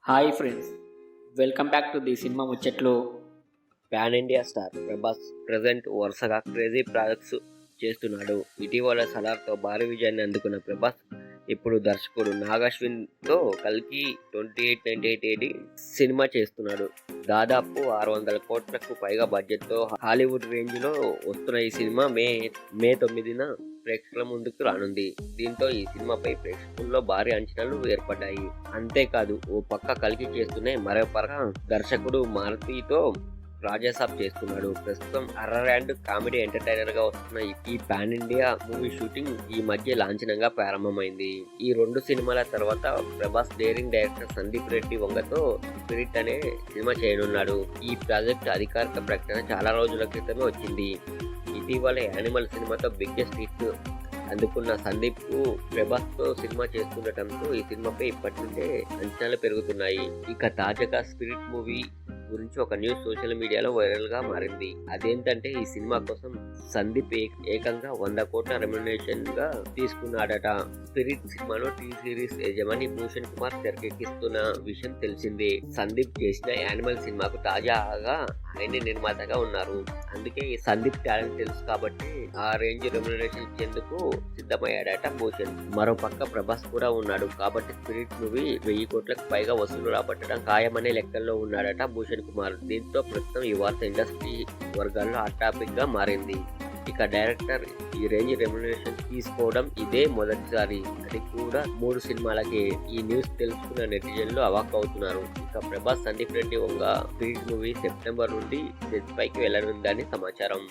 Hi friends, welcome back to the cinema ముచ్చట్లు. Pan India star Prabhas present వరుసగా crazy projects చేస్తున్నాడు. ఇటీవల సలార్తో భారీ విజయాన్ని అందుకున్న ప్రభాస్ ఇప్పుడు దర్శకుడు నాగశ్విన్తో కల్కి 2898 సినిమా చేస్తున్నాడు. దాదాపు 600 కోట్లకు పైగా బడ్జెట్తో హాలీవుడ్ రేంజ్లో వస్తున్న ఈ సినిమా మే 9న ప్రేక్షకుల ముందుకు రానుంది. దీంతో ఈ సినిమాపై ప్రేక్షకుల్లో భారీ అంచనాలు ఏర్పడ్డాయి. అంతేకాదు, ఓ పక్క కల్కి చేస్తూనే మరో పక్క దర్శకుడు మారుతితో రాజాసాబ్ చేస్తున్నాడు. ప్రస్తుతం హర్రర్ అండ్ కామెడీ ఎంటర్టైనర్ గా వస్తున్న ఈ పాన్ ఇండియా మూవీ షూటింగ్ ఈ మధ్య లాంఛనంగా ప్రారంభమైంది. ఈ 2 సినిమాల తర్వాత ప్రభాస్ డేరింగ్ డైరెక్టర్ సందీప్ రెడ్డి వంగతో స్పిరిట్ అనే సినిమా చేయనున్నాడు. ఈ ప్రాజెక్ట్ అధికారిక ప్రకటన చాలా రోజుల క్రితమే వచ్చింది. ఇటీవల యానిమల్ సినిమాతో బిగ్గెస్ట్ హిట్ అందుకున్న సందీప్ ప్రభాస్ తో సినిమా చేస్తుండటంతో ఈ సినిమాపై ఇప్పటి నుండే అంచనాలు పెరుగుతున్నాయి. ఇక తాజాగా స్పిరిట్ మూవీ గురించి ఒక న్యూస్ సోషల్ మీడియాలో వైరల్ గా మారింది. అదేంటంటే ఈ సినిమా కోసం సందీప్ ఏకంగా 100 కోట్ల రెమ్యునరేషన్ గా తీసుకున్నాడట. స్పిరిట్ సినిమాలో టీ సిరీస్ యజమాని భూషణ్ కుమార్ తెరకెక్కిస్తున్న విషయం తెలిసిందే. సందీప్ చేసిన యానిమల్ సినిమాకు తాజాగా ఆయన నిర్మాతగా ఉన్నారు. అందుకే ఈ సందీప్ టాలెంట్ తెలుసు కాబట్టి ఆ రేంజ్ రెమ్యునరేషన్ ఇచ్చేందుకు సిద్ధమయ్యాడట భూషణ్. మరో పక్క ప్రభాస్ కూడా ఉన్నాడు కాబట్టి స్పిరిట్ మూవీ 1000 కోట్లకు పైగా వసూలు రాబట్టడం ఖాయమనే లెక్కల్లో ఉన్నాడట భూషణ్ కుమార్. దీంతో ప్రస్తుతం ఈ వార్త ఇండస్ట్రీ వర్గాల్లో హాట్ టాపిక్ గా మారింది. ఇక డైరెక్టర్ ఈ రేంజ్ రెమ్యునరేషన్ తీసుకోవడం ఇదే మొదటిసారి. అది కూడా 3 సినిమాలకి. ఈ న్యూస్ తెలుసుకున్న నెటిజన్లు అవాక్ అవుతున్నారు. ఇక Prabhas Sandeep Reddy Vanga spirit movie September నుండి సెట్ పైకి వెళ్లనుందని సమాచారం.